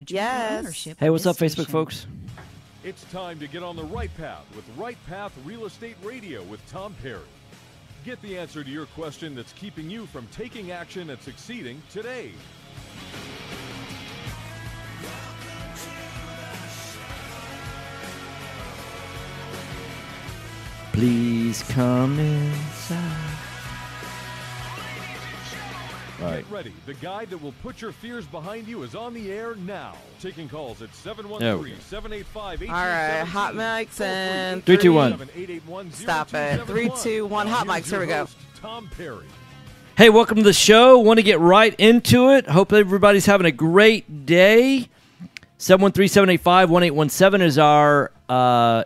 Yes. Hey, what's up, Facebook folks? It's time to get on the right path with Right Path Real Estate Radio with Tom Perry. Get the answer to your question that's keeping you from taking action and succeeding today. Please come inside. All right. Get ready. The guy that will put your fears behind you is on the air now. Taking calls at 713-785-1817. All right, hot mics and 3, 2, 1. Stop it. 3, 2, 1. Hot mics. Here we go. Tom Perry. Hey, welcome to the show. Want to get right into it. Hope everybody's having a great day. 713-785-1817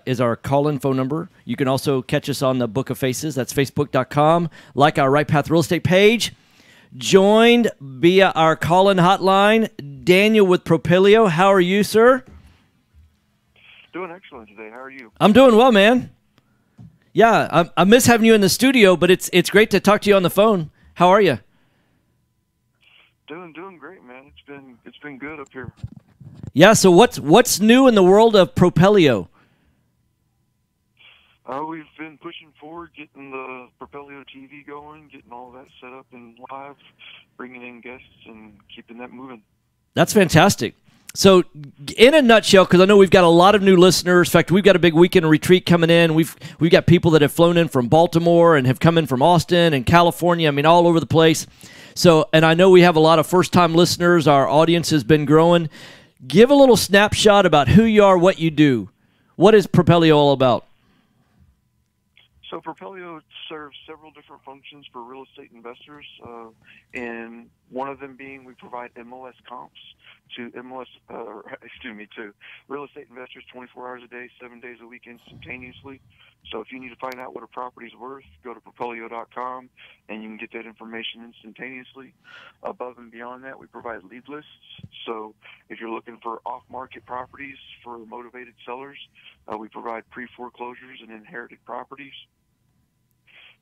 is our call-in phone number. You can also catch us on the Book of Faces. That's facebook.com. Like our Right Path Real Estate page. Joined via our call-in hotline, Daniel with Propelio. How are you, sir? Doing excellent today. How are you? I'm doing well, man. Yeah, I miss having you in the studio, but it's great to talk to you on the phone. How are you? Doing great, man. It's been good up here. Yeah. So what's new in the world of Propelio? We've been pushing forward, getting the Propelio TV going, getting all that set up and live, bringing in guests and keeping that moving. That's fantastic. So in a nutshell, because I know we've got a lot of new listeners. In fact, we've got a big weekend retreat coming in. We've got people that have flown in from Baltimore and have come in from Austin and California. I mean, all over the place. So, and I know we have a lot of first-time listeners. Our audience has been growing. Give a little snapshot about who you are, what you do. What is Propelio all about? So Propelio serves several different functions for real estate investors, and one of them being we provide MLS comps to to real estate investors 24 hours a day, 7 days a week instantaneously. So if you need to find out what a property's worth, go to Propelio.com and you can get that information instantaneously. Above and beyond that, we provide lead lists. So if you're looking for off-market properties for motivated sellers, we provide pre-foreclosures and inherited properties.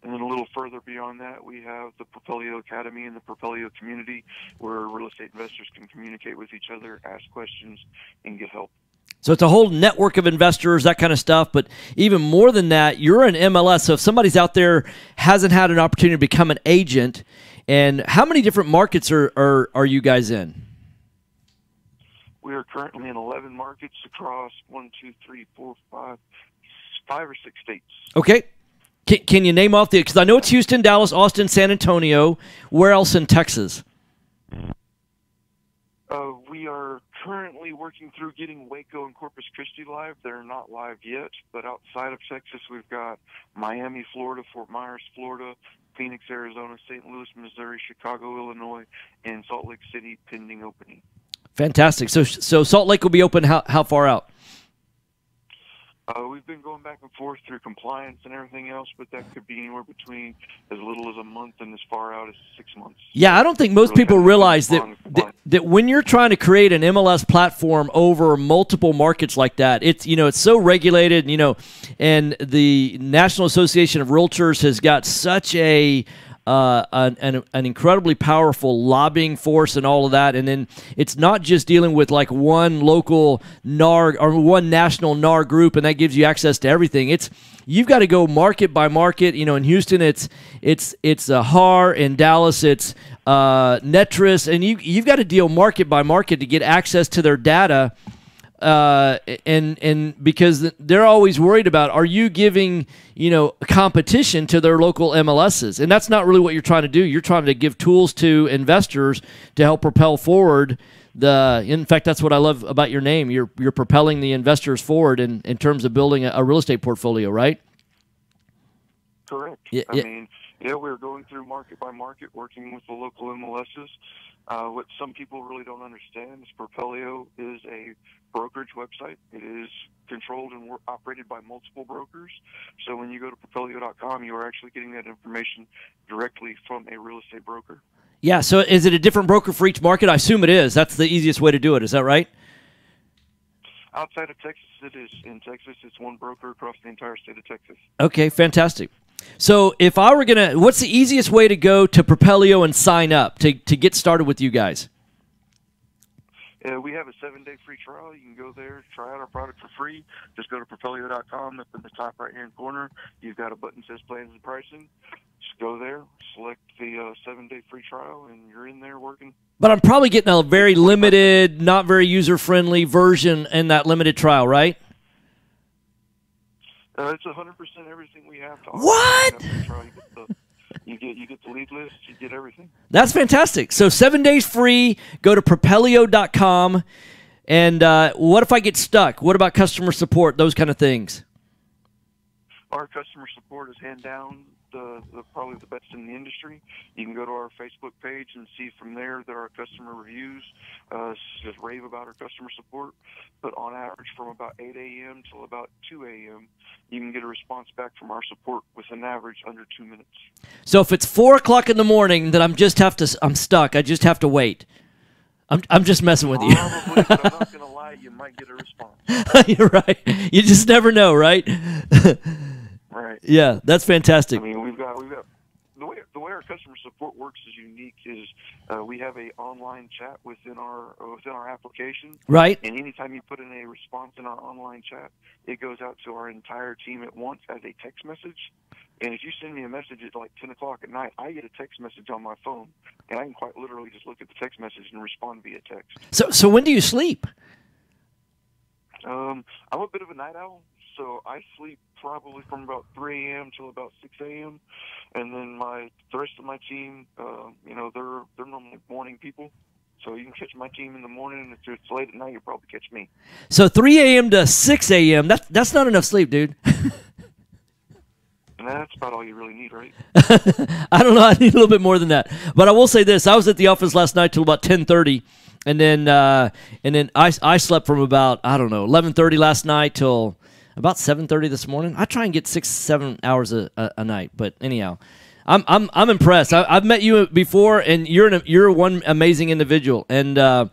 And then a little further beyond that, we have the Propelio Academy and the Propelio community where real estate investors can communicate with each other, ask questions, and get help. So it's a whole network of investors, that kind of stuff. But even more than that, you're an MLS. So if somebody's out there hasn't had an opportunity to become an agent, and how many different markets are you guys in? We are currently in 11 markets across 5 or 6 states. Okay. Can you name off because I know it's Houston, Dallas, Austin, San Antonio. Where else in Texas? We are currently working through getting Waco and Corpus Christi live. They're not live yet, but outside of Texas, we've got Miami, Florida, Fort Myers, Florida, Phoenix, Arizona, St. Louis, Missouri, Chicago, Illinois, and Salt Lake City pending opening. Fantastic. So Salt Lake will be open how far out? We've been going back and forth through compliance and everything else, but that could be anywhere between as little as a month and as far out as 6 months. Yeah, I don't think most people realize that when you're trying to create an MLS platform over multiple markets like that, it's so regulated, and the National Association of Realtors has got such an incredibly powerful lobbying force and all of that. And then it's not just dealing with like one local NAR or one national NAR group, and that gives you access to everything. You've got to go market by market. In Houston, it's HAR. In Dallas, it's Netris, and you've got to deal market by market to get access to their data. And because they're always worried about, are you giving, competition to their local MLSs? And that's not really what you're trying to do. You're trying to give tools to investors to help propel forward in fact, that's what I love about your name. You're propelling the investors forward in terms of building a real estate portfolio, right? Correct. Yeah, I mean, we're going through market by market, working with the local MLSs. What some people really don't understand is Propelio is a brokerage website. It is controlled and operated by multiple brokers. So when you go to Propelio.com, you are actually getting that information directly from a real estate broker. Yeah, so is it a different broker for each market? I assume it is. That's the easiest way to do it. Is that right? Outside of Texas, it is. In Texas, it's one broker across the entire state of Texas. Okay, fantastic. So if I were going to, what's the easiest way to go to Propelio and sign up to get started with you guys? We have a 7-day free trial. You can go there, try out our product for free. Just go to Propelio.com. Up in the top right-hand corner, you've got a button that says Plans and Pricing. Just go there, select the 7-day free trial, and you're in there working. But I'm probably getting a very limited, not very user-friendly version in that limited trial, right? It's 100% everything we have to offer. What? You get the lead list. You get everything. That's fantastic. So 7 days free. Go to Propelio.com. And what if I get stuck? What about customer support? Those kind of things. Our customer support is hand down probably the best in the industry. You can go to our Facebook page and see from there that our customer reviews just rave about our customer support. But on average, from about 8 a.m. till about 2 a.m., you can get a response back from our support with an average under 2 minutes. So if it's 4 o'clock in the morning, then I'm stuck. I just have to wait. I'm just messing with you. Probably, but I'm not going to lie, you might get a response. You're right. You just never know, right? Right. Yeah, that's fantastic. I mean, we've got the way our customer support works is unique. Is we have a online chat within our application. Right. And anytime you put in a response in our online chat, it goes out to our entire team at once as a text message. And if you send me a message at like 10 o'clock at night, I get a text message on my phone, and I can quite literally just look at the text message and respond via text. So when do you sleep? I'm a bit of a night owl, so I sleep probably from about 3 a.m. till about 6 a.m. And then the rest of my team, they're normally morning people. So you can catch my team in the morning, and if it's late at night, you'll probably catch me. So 3 a.m. to 6 a.m., that's not enough sleep, dude. And that's about all you really need, right? I don't know. I need a little bit more than that. But I will say this. I was at the office last night till about 10:30, and then I slept from about, 11:30 last night till about 7:30 this morning. I try and get 6-7 hours a night. But anyhow, I'm impressed. I've met you before, and you're one amazing individual, and I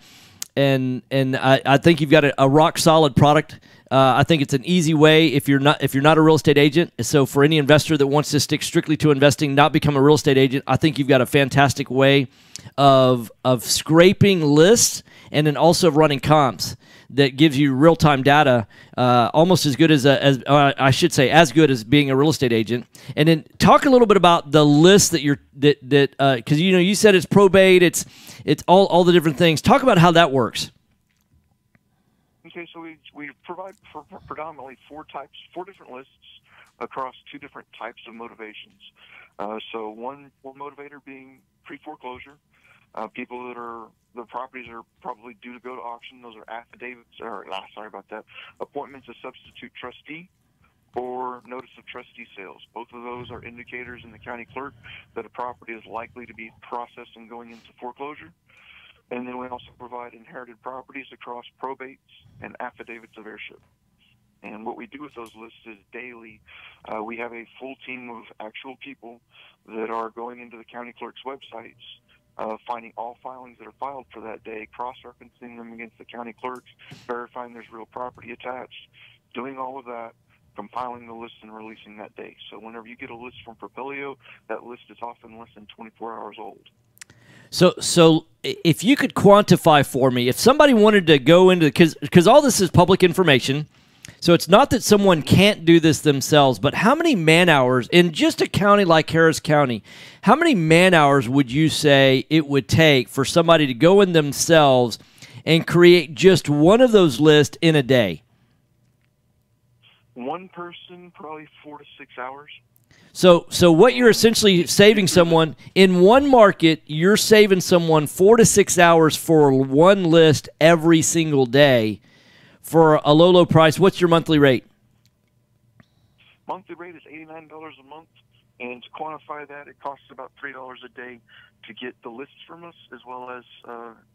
think you've got a rock solid product. I think it's an easy way if you're not a real estate agent. So for any investor that wants to stick strictly to investing, not become a real estate agent, I think you've got a fantastic way of scraping lists and then also running comps that gives you real time data, almost as good as as good as being a real estate agent. And then talk a little bit about the list because you said it's probate, it's all the different things. Talk about how that works. Okay, so we provide for predominantly four different lists across 2 different types of motivations. So one motivator being pre-foreclosure, people the properties are probably due to go to auction. Those are appointments of substitute trustee or notice of trustee sales. Both of those are indicators in the county clerk that a property is likely to be processed and going into foreclosure. And then we also provide inherited properties across probates and affidavits of heirship. And what we do with those lists is daily, we have a full team of actual people that are going into the county clerk's websites, finding all filings that are filed for that day, cross-referencing them against the county clerks, verifying there's real property attached, doing all of that, compiling the list and releasing that day. So whenever you get a list from Propelio, that list is often less than 24 hours old. So if you could quantify for me, if somebody wanted to go into, because all this is public information, so it's not that someone can't do this themselves, but how many man hours in just a county like Harris County, how many man hours would you say it would take for somebody to go in themselves and create just one of those lists in a day? One person, probably 4 to 6 hours. So what you're essentially saving someone in one market, you're saving someone 4 to 6 hours for one list every single day for a low price. What's your monthly rate? Monthly rate is $89 a month, and to quantify that, it costs about $3 a day to get the lists from us, as well as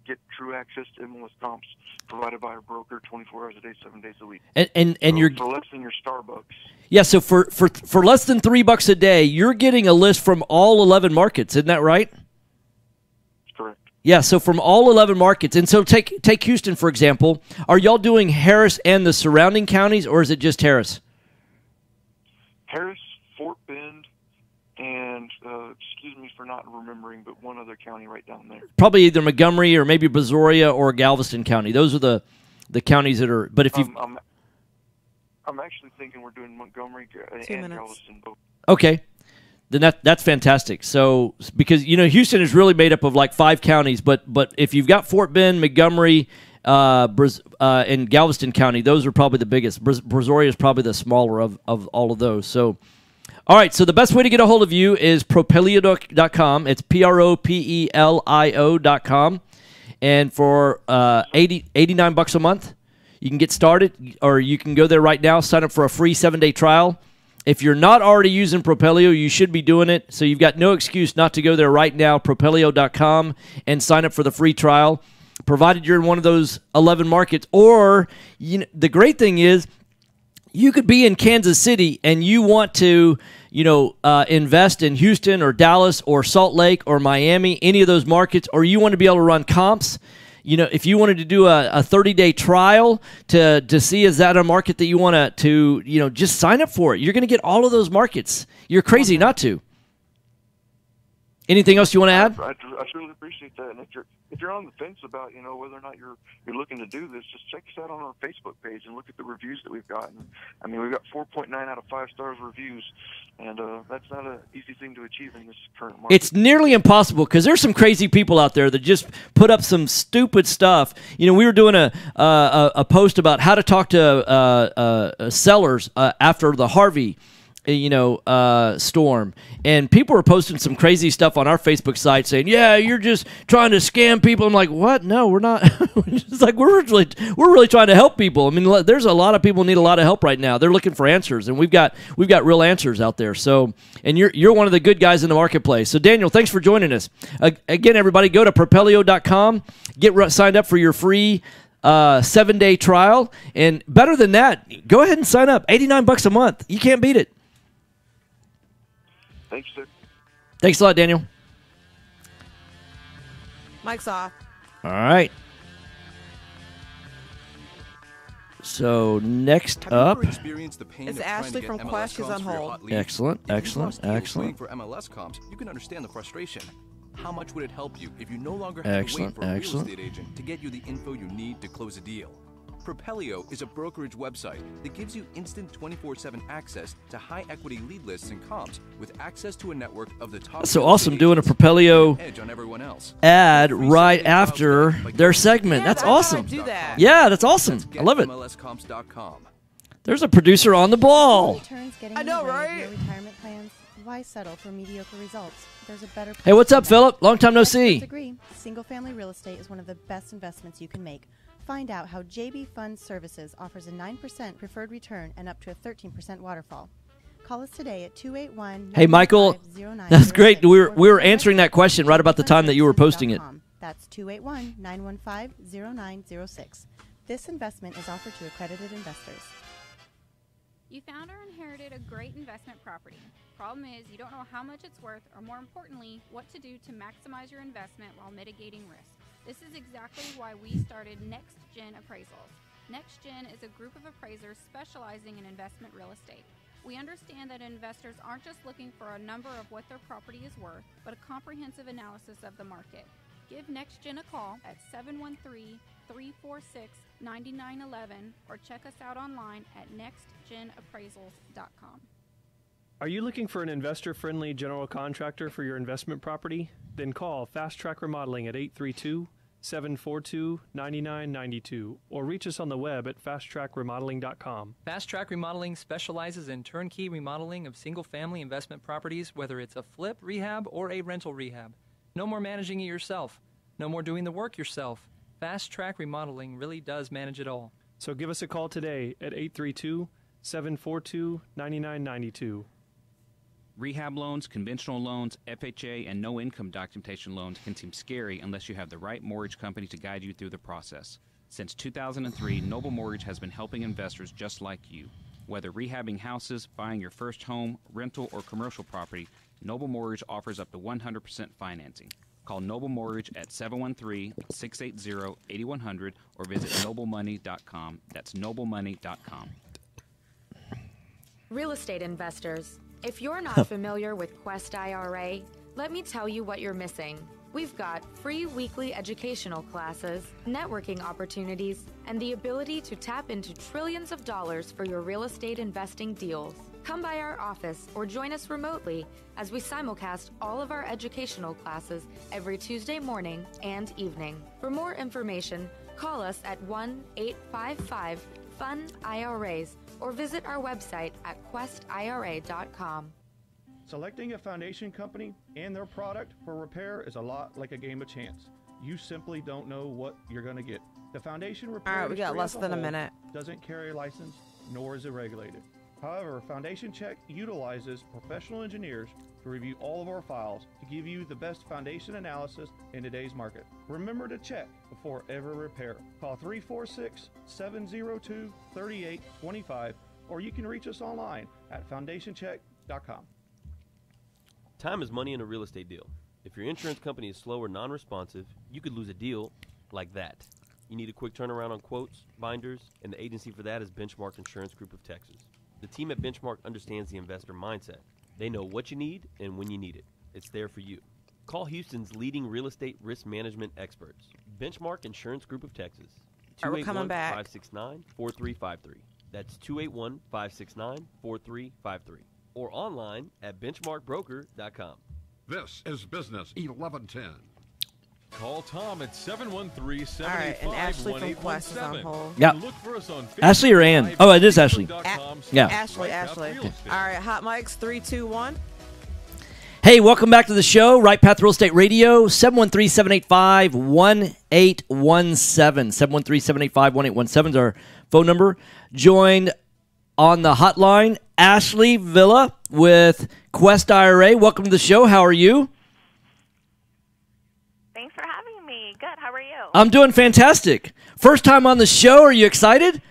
get true access to MLS comps provided by our broker 24 hours a day, 7 days a week. And so you're for less than your Starbucks. Yeah, so for less than $3 a day, you're getting a list from all 11 markets. Isn't that right? Correct. Yeah, so from all 11 markets. And so take Houston, for example. Are y'all doing Harris and the surrounding counties, or is it just Harris? Harris, Fort Bend, and excuse me for not remembering, but one other county right down there. Probably either Montgomery or maybe Brazoria or Galveston County. Those are the counties that are. But if you, I'm actually thinking we're doing Montgomery and Galveston both. Okay, then that's fantastic. So because Houston is really made up of like 5 counties, but if you've got Fort Bend, Montgomery, and Galveston County, those are probably the biggest. Brazoria is probably the smaller of all of those. So. All right, so the best way to get a hold of you is propelio.com. It's propelio.com. And for $89 a month, you can get started, or you can go there right now, sign up for a free 7-day trial. If you're not already using Propelio, you should be doing it, so you've got no excuse not to go there right now, propelio.com, and sign up for the free trial, provided you're in one of those 11 markets. Or the great thing is, you could be in Kansas City and you want to, invest in Houston or Dallas or Salt Lake or Miami, any of those markets, or you want to be able to run comps. If you wanted to do a 30-day trial to see is that a market that you want to just sign up for it. You're going to get all of those markets. You're crazy not to. Anything else you want to add? I truly appreciate that. And if you're on the fence about whether or not you're looking to do this, just check us out on our Facebook page and look at the reviews that we've gotten. I mean, we've got 4.9 out of 5 stars reviews, and that's not an easy thing to achieve in this current market. It's nearly impossible because there's some crazy people out there that just put up some stupid stuff. We were doing a post about how to talk to sellers after the Harvey storm, and people were posting some crazy stuff on our Facebook site saying, "Yeah, you're just trying to scam people." I'm like, "What? No, we're not." It's like we're really trying to help people. I mean, there's a lot of people need a lot of help right now. They're looking for answers, and we've got real answers out there. So, and you're one of the good guys in the marketplace. So, Daniel, thanks for joining us. Again, everybody, go to propelio.com, get signed up for your free 7-day trial, and better than that, go ahead and sign up. $89 a month. You can't beat it. Thanks, sir. Thanks a lot, Daniel. Mike's off. All right. So next up is Ashley from Quest. She's on hold. Excellent. Waiting for MLS comps, you can understand the frustration. How much would it help you if you no longer have to wait for a real estate agent to get you the info you need to close a deal? Propelio is a brokerage website that gives you instant 24/7 access to high-equity lead lists and comps with access to a network of the top. That's so awesome doing a Propelio edge on everyone else. Ad right after their segment. Yeah, that's awesome. Do that. Yeah, that's awesome. I love it. MLScomps.com. There's a producer on the ball. I know, right? Retirement plans. Why settle for mediocre results? There's a better. Hey, what's up, Philip? Long time no see. Agree. Single-family real estate is one of the best investments you can make. Find out how JB Fund Services offers a 9% preferred return and up to a 13% waterfall. Call us today at 281. Hey, Michael, that's great. We were answering that question right about the time that you were posting it. That's 281-915-0906. This investment is offered to accredited investors. You found or inherited a great investment property. Problem is, you don't know how much it's worth, or more importantly, what to do to maximize your investment while mitigating risk. This is exactly why we started Next Gen Appraisals. Next Gen is a group of appraisers specializing in investment real estate. We understand that investors aren't just looking for a number of what their property is worth, but a comprehensive analysis of the market. Give Next Gen a call at 713-346-9911 or check us out online at nextgenappraisals.com. Are you looking for an investor-friendly general contractor for your investment property? Then call Fast Track Remodeling at 832-742-9992 or reach us on the web at fasttrackremodeling.com. Fast Track Remodeling specializes in turnkey remodeling of single-family investment properties, whether it's a flip, rehab, or a rental rehab. No more managing it yourself. No more doing the work yourself. Fast Track Remodeling really does manage it all. So give us a call today at 832-742-9992. Rehab loans, conventional loans, FHA, and no-income documentation loans can seem scary unless you have the right mortgage company to guide you through the process. Since 2003, Noble Mortgage has been helping investors just like you. Whether rehabbing houses, buying your first home, rental, or commercial property, Noble Mortgage offers up to 100% financing. Call Noble Mortgage at 713-680-8100 or visit noblemoney.com. That's noblemoney.com. Real estate investors, If you're not familiar with QuestIRA, let me tell you what you're missing. We've got free weekly educational classes, networking opportunities, and the ability to tap into trillions of dollars for your real estate investing deals. Come by our office or join us remotely as we simulcast all of our educational classes every Tuesday morning and evening. For more information, call us at 1-855-FUN-IRAs or visit our website at QuestIRA.com. Selecting a foundation company and their product for repair is a lot like a game of chance. You simply don't know what you're going to get. The foundation repair All right, we got industry less as than a whole minute. Doesn't carry a license, nor is it regulated. However, Foundation Check utilizes professional engineers to review all of our files to give you the best foundation analysis in today's market. Remember to check before every repair. Call 346-702-3825, or you can reach us online at foundationcheck.com. Time is money in a real estate deal. If your insurance company is slow or non-responsive, you could lose a deal like that. You need a quick turnaround on quotes, binders, and the agency for that is Benchmark Insurance Group of Texas. The team at Benchmark understands the investor mindset. They know what you need and when you need it. It's there for you. Call Houston's leading real estate risk management experts, Benchmark Insurance Group of Texas. 281-569-4353. That's 281-569-4353. Or online at benchmarkbroker.com. This is Business 1110. Call Tom at 713-785-1817. All right, and Ashley from Quest is on hold. Yeah. Look for us on Ashley or Ann? Oh, it is Ashley. Yeah. Ashley. All right, hot mics, 3, 2, 1. Hey, welcome back to the show, Right Path Real Estate Radio, 713-785-1817. 713-785-1817 is our phone number. Joined on the hotline, Ashley Villa with QuestIRA. Welcome to the show. How are you? Thanks for having me. Good. How are you? I'm doing fantastic. First time on the show. Are you excited?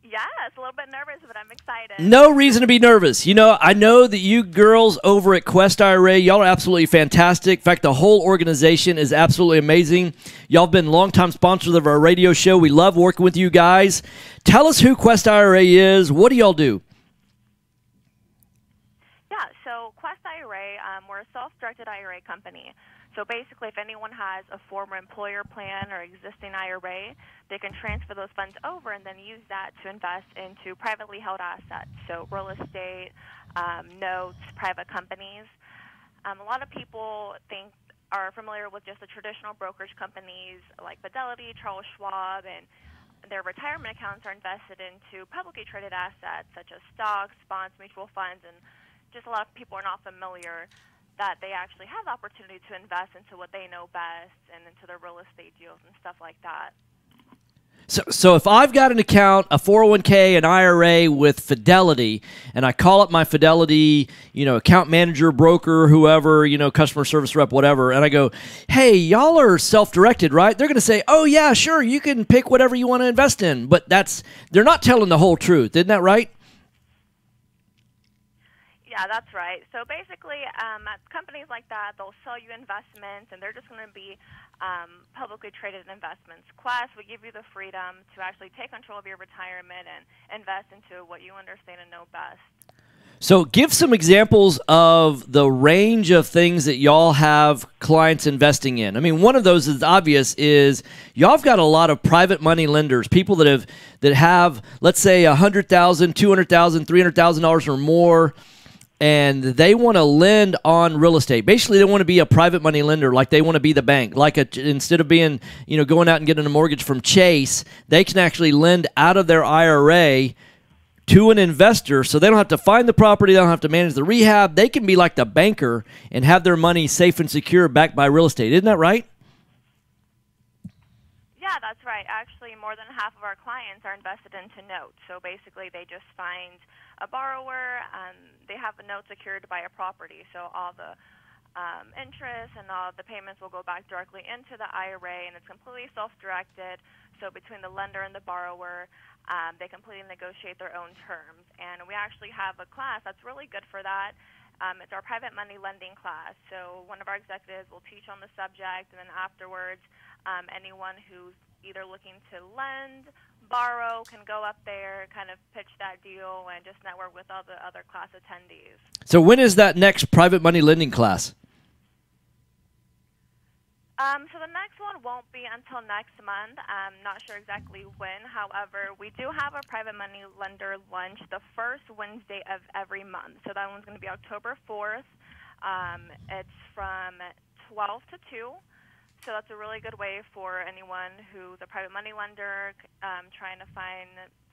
Yes, a little bit nervous, but I'm excited. No reason to be nervous. You know, I know that you girls over at QuestIRA, y'all are absolutely fantastic. In fact, the whole organization is absolutely amazing. Y'all have been longtime sponsors of our radio show. We love working with you guys. Tell us who QuestIRA is. What do y'all do? Yeah, so QuestIRA, we're a self-directed IRA company. So basically, if anyone has a former employer plan or existing IRA, they can transfer those funds over and then use that to invest into privately held assets, so real estate, notes, private companies. A lot of people are familiar with just the traditional brokerage companies like Fidelity, Charles Schwab, and their retirement accounts are invested into publicly traded assets such as stocks, bonds, mutual funds, and just a lot of people are not familiar that they actually have the opportunity to invest into what they know best and into their real estate deals and stuff like that. So if I've got an account, a 401k, an IRA with Fidelity, and I call up my Fidelity, account manager, broker, whoever, customer service rep, whatever, and I go, hey, y'all are self-directed, right? They're going to say, oh, yeah, sure, you can pick whatever you want to invest in. But they're not telling the whole truth. Isn't that right? Yeah, that's right. So basically, at companies like that, they'll sell you investments, and they're just going to be publicly traded investments. Quest will give you the freedom to actually take control of your retirement and invest into what you understand and know best. So give some examples of the range of things that y'all have clients investing in. I mean, one of those is obvious is y'all have got a lot of private money lenders, people that have let's say $100,000, $200,000, $300,000 or more, and they want to lend on real estate. Basically, they want to be a private money lender, like they want to be the bank. Instead of being, going out and getting a mortgage from Chase, they can actually lend out of their IRA to an investor, so they don't have to find the property, they don't have to manage the rehab. They can be like the banker and have their money safe and secure backed by real estate. Isn't that right? Yeah, that's right. Actually, more than half of our clients are invested into notes. So basically, they just find a borrower, they have a note secured by a property. So all the interest and all the payments will go back directly into the IRA, and it's completely self-directed. So between the lender and the borrower, they completely negotiate their own terms. And we actually have a class that's really good for that. It's our private money lending class. So one of our executives will teach on the subject, and then afterwards Anyone who's either looking to lend, borrow, can go up there, kind of pitch that deal, and just network with all the other class attendees. So when is that next private money lending class? So the next one won't be until next month. I'm not sure exactly when. However, we do have a private money lender lunch the first Wednesday of every month. So that one's going to be October 4th. It's from 12 to 2. So that's a really good way for anyone who's a private money lender trying to find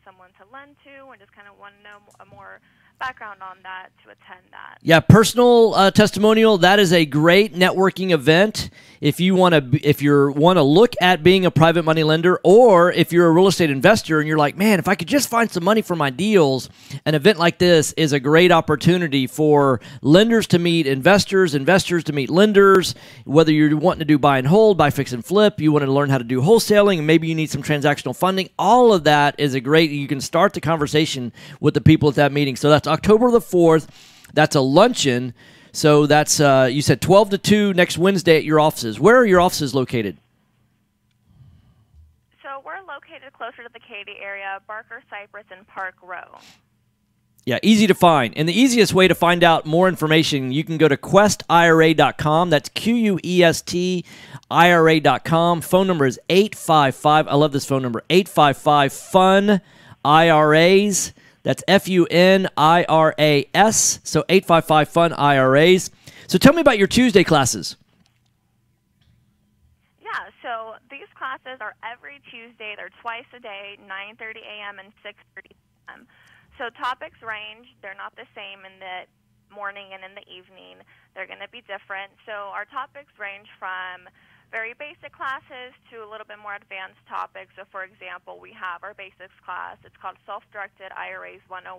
someone to lend to and just kind of want to know a more background on that to attend that. Yeah, personal testimonial. That is a great networking event. If you want to look at being a private money lender, or if you're a real estate investor and you're like, man, if I could just find some money for my deals, an event like this is a great opportunity for lenders to meet investors, investors to meet lenders. Whether you're wanting to do buy and hold, buy, fix, and flip, you want to learn how to do wholesaling, and maybe you need some transactional funding. All of that is a great. You can start the conversation with the people at that meeting. So that's October the 4th. That's a luncheon. So that's, you said 12 to 2 next Wednesday at your offices. Where are your offices located? So we're located closer to the Katy area, Barker, Cypress, and Park Row. Yeah, easy to find. And the easiest way to find out more information, you can go to QuestIRA.com. That's QuestIRA.com. Phone number is 855. I love this phone number, 855-FUN-IRAs. That's FUNIRAS. So 855-FUN-IRAs. So tell me about your Tuesday classes. Yeah, so these classes are every Tuesday. They're twice a day, 9:30 a.m. and 6:30 p.m. So topics range. They're not the same in the morning and in the evening. They're going to be different. So our topics range from very basic classes to a little bit more advanced topics. So, for example, we have our basics class. It's called Self-Directed IRAs 101.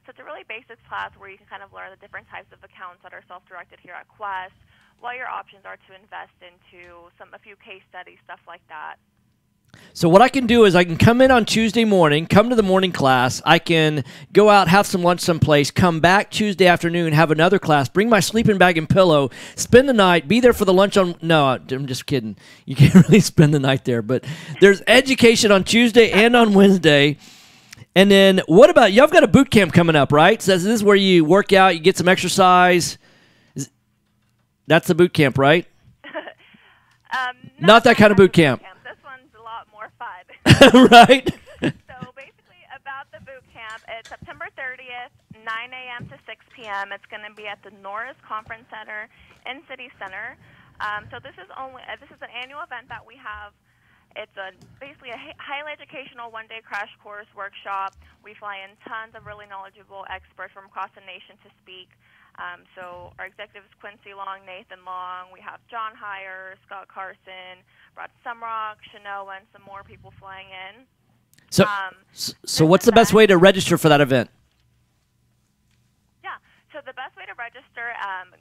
So it's a really basics class where you can kind of learn the different types of accounts that are self-directed here at Quest, what your options are to invest into, a few case studies, stuff like that. So what I can do is I can come in on Tuesday morning, come to the morning class. I can go out, have some lunch someplace, come back Tuesday afternoon, have another class, bring my sleeping bag and pillow, spend the night, be there for the lunch on... No, I'm just kidding. You can't really spend the night there. But there's education on Tuesday and on Wednesday. And then what about... Y'all got a boot camp coming up, right? So this is where you work out, you get some exercise. That's the boot camp, right? Not that kind of boot camp. Right. So basically about the boot camp, it's September 30th, 9 a.m. to 6 p.m. It's going to be at the Norris Conference Center in City Center. So this is an annual event that we have. It's basically a highly educational one-day crash course workshop. We fly in tons of really knowledgeable experts from across the nation to speak. So our executives, Quincy Long, Nathan Long, we have John Heyer, Scott Carson, Brad Sumrock, Shanoa, and some more people flying in. So what's the best way to register for that event? Yeah, so the best way to register,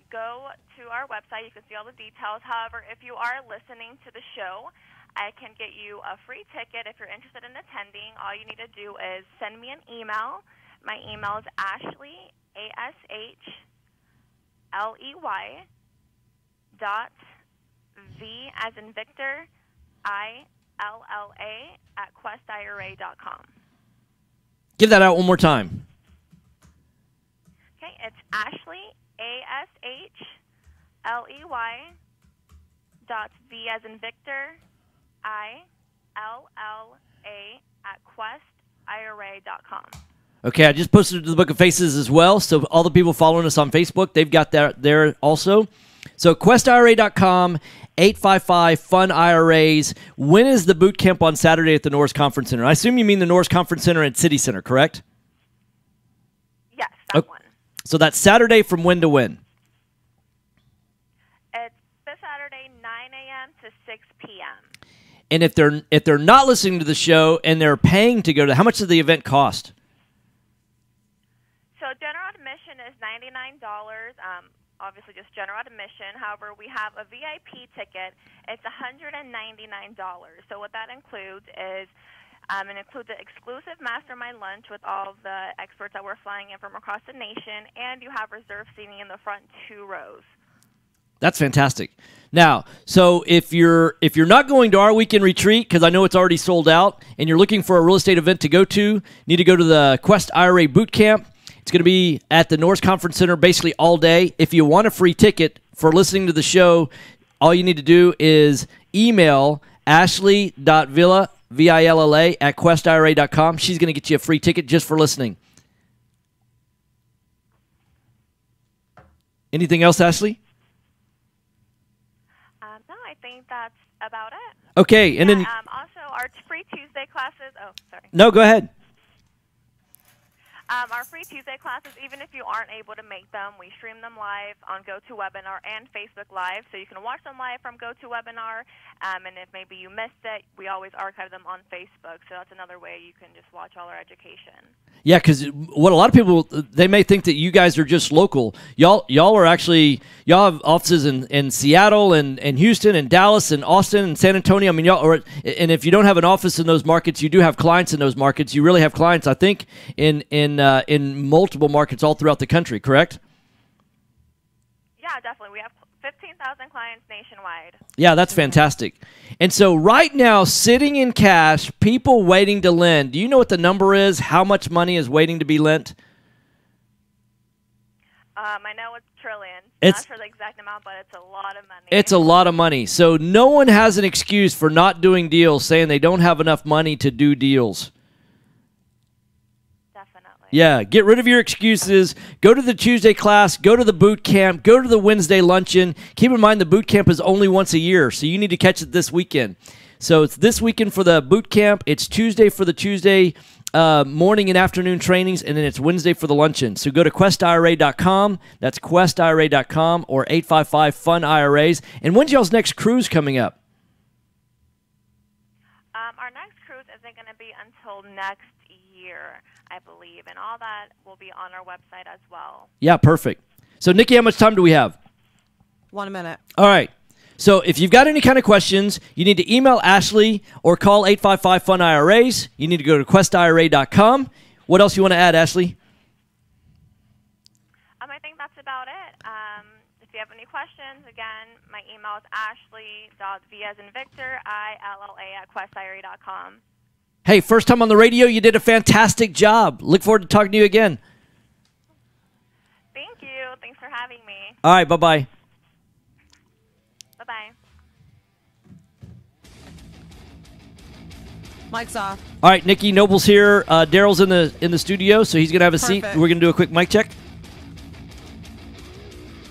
go to our website. You can see all the details. However, if you are listening to the show, I can get you a free ticket if you're interested in attending. All you need to do is send me an email. My email is Ashley, ASHLEY, .V as in Victor, ILLA at QuestIRA.com. Give that out one more time. Okay, it's Ashley, ASHLEY, .V as in Victor, ILLA at QuestIRA.com. Okay, I just posted it to the Book of Faces as well, so all the people following us on Facebook, they've got that there also. So QuestIRA.com, 855-FUN-IRAs. When is the boot camp on Saturday at the Norris Conference Center? I assume you mean the Norris Conference Center at City Center, correct? Yes, that one. So that's Saturday from when to when? It's this Saturday, 9 a.m. to 6 p.m. And if they're not listening to the show and they're paying to go to, how much does the event cost? So general admission is $99. Obviously just general admission. However, we have a VIP ticket. It's $199. So what that includes is it includes an exclusive mastermind lunch with all of the experts that we're flying in from across the nation, and you have reserved seating in the front 2 rows. That's fantastic. Now, so if you're not going to our weekend retreat, because I know it's already sold out, and you're looking for a real estate event to go to, you need to go to the QuestIRA Boot Camp. It's going to be at the Norris Conference Center basically all day. If you want a free ticket for listening to the show, all you need to do is email Ashley.Villa, VILLA, at QuestIRA.com. She's going to get you a free ticket just for listening. Anything else, Ashley? No, I think that's about it. Okay, and then also our free Tuesday classes. Oh, sorry. No, go ahead. Our free Tuesday classes, even if you aren't able to make them, we stream them live on GoToWebinar and Facebook Live, so you can watch them live from GoToWebinar, and if maybe you missed it, we always archive them on Facebook, so that's another way you can just watch all our education. Yeah, because what a lot of people, they may think that you guys are just local. Y'all are actually, y'all have offices in Seattle and Houston and Dallas and Austin and San Antonio. I mean, y'all are, and if you don't have an office in those markets, you do have clients in those markets. You really have clients, I think, in multiple markets all throughout the country, correct? Yeah, definitely. We have 15,000 clients nationwide. Yeah, that's fantastic. And so right now, sitting in cash, people waiting to lend, do you know what the number is? How much money is waiting to be lent? I know it's trillions. Not sure the exact amount, but it's a lot of money. It's a lot of money. So no one has an excuse for not doing deals, saying they don't have enough money to do deals. Yeah, get rid of your excuses. Go to the Tuesday class. Go to the boot camp. Go to the Wednesday luncheon. Keep in mind the boot camp is only once a year, so you need to catch it this weekend. So it's this weekend for the boot camp. It's Tuesday for the Tuesday morning and afternoon trainings, and then it's Wednesday for the luncheon. So go to QuestIRA.com. That's QuestIRA.com or 855-FUN-IRAs. And when's y'all's next cruise coming up? Our next cruise isn't going to be until next year, I believe, and all that will be on our website as well. Yeah, perfect. So, Nikki, how much time do we have? 1 minute. All right. So if you've got any kind of questions, you need to email Ashley or call 855-FUN-IRAs. You need to go to QuestIRA.com. What else you want to add, Ashley? I think that's about it. If you have any questions, again, my email is ashley.v as in Victor, ILLA at QuestIRA.com. Hey, first time on the radio, you did a fantastic job. Look forward to talking to you again. Thank you. Thanks for having me. All right, bye-bye. Bye-bye. Mic's off. All right, Nikki Noble's here. Daryl's in the studio, so he's going to have a seat. Perfect. We're going to do a quick mic check.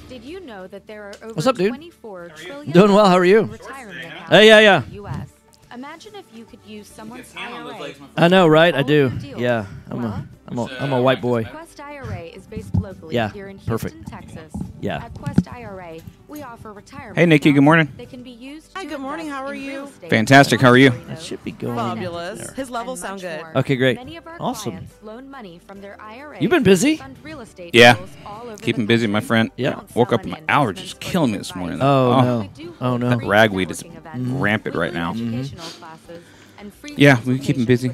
Did you know that there are over What's up, dude? 24 trillion Doing well. How are you? retirement accounts Hey, yeah. in the U.S.? Imagine if you could use someone's IRA. I know, right? I do. All your Yeah, I'm a white boy. QuestIRA is based locally Yeah, here in Houston, perfect. Texas. Yeah. At QuestIRA, we offer retirement Hey, Nikki, good accounts morning. that can be used Hi, to good morning. invest How are in real you? estate. Fantastic. How are you? That should be going. Fabulous. His levels sound good. Okay, great. Many of our Awesome. clients loan money from their IRA You've been busy? to fund real estate Yeah. deals all over Keeping the busy, my friend. Yeah. Woke up and my allergies killing me this morning. Oh, no. Oh, no. That ragweed is rampant right now. Yeah, we keep them busy.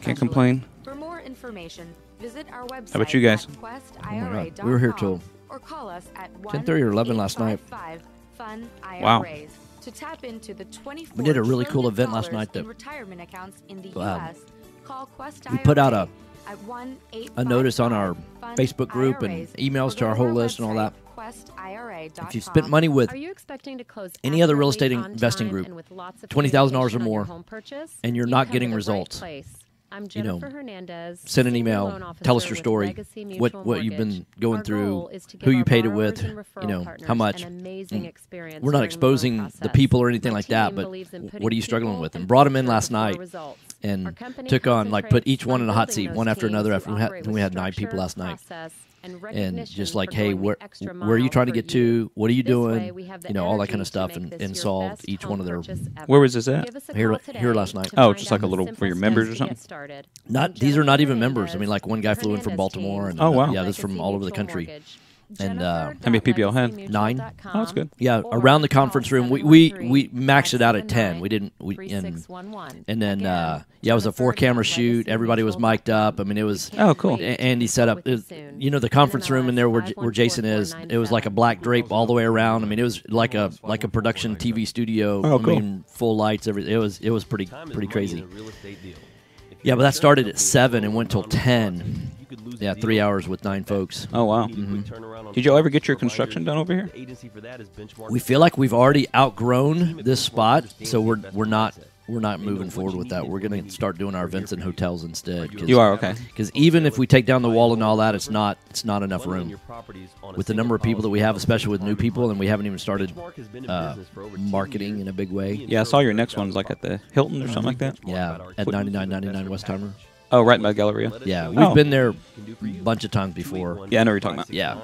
Can't complain. For more information, visit our website. How about you guys? at Oh my God. We were here till or call us at 10:30 or 11 last night. 1-855-FUN-IRAs Wow. to tap into the 24 We did a really cool event last night in that retirement accounts in the Wow. US. Call we put out a a notice on our Facebook group and emails to our whole list and all that. If you've spent money with Are you expecting to close any other real estate accurately, on investing time, group, and with lots of $20,000 or communication on your more, home purchase, and you're you've not come getting to the right results, place. I'm you know, Jennifer Hernandez, send an senior email, loan officer tell us your with story, Legacy what Mutual you've been Mortgage. going Our through, goal is to who give you our paid it borrowers with, and referral you know, partners how much. an amazing experience We're not during the loan exposing the process. people or anything My like that, team but believes in putting what are you struggling people with? And and brought them in culture last before night results. and Our company took on, like, put each one in a hot concentrates seat, on one after building another. those After teams we to had operate with nine people last structure, night. process, and And recognition just like, for hey, going the where extra are you mile trying to for get you. to? What are you This way, doing? we have the You know, all that kind energy of stuff, to make and this your solved best each home one of their. purchase ever. Where was this at? Give us a Here, call here today last night. to Oh, find just like out a the little simple for your steps members or to get something? started. Not I'm these are not Jennifer even members. I mean, Hernandez like one guy with flew in from Hernandez Baltimore, Teams and Oh, wow. yeah, this Legacy from all over the Mutual country. Mortgage. And how many people y'all had? 9. Oh, that's good. Yeah, around the conference room. We maxed it out at 10. We didn't. And then it was a 4-camera shoot. Everybody was mic'd up. I mean, it was. Oh, cool. Andy set up. The conference room in there where Jason is. It was like a black drape all the way around. I mean, it was like a production TV studio. Oh, cool. I mean, full lights. Everything. It was pretty crazy. Yeah, but that started at 7 and went till 10. Yeah, 3 hours with 9 folks. Oh, wow. Did y'all ever get your construction done over here? We feel like we've already outgrown this spot, so we're not moving forward with that. We're going to start doing our events in hotels instead. You are, okay. Because even if we take down the wall and all that, it's not enough room. With the number of people that we have, especially with new people, and we haven't even started marketing in a big way. Yeah, I saw your next one's like at the Hilton or something like that. Yeah, at 9999 Westheimer. Oh, right by Galleria. Yeah, we've been there a bunch of times before. Yeah, I know what you're talking about. Yeah.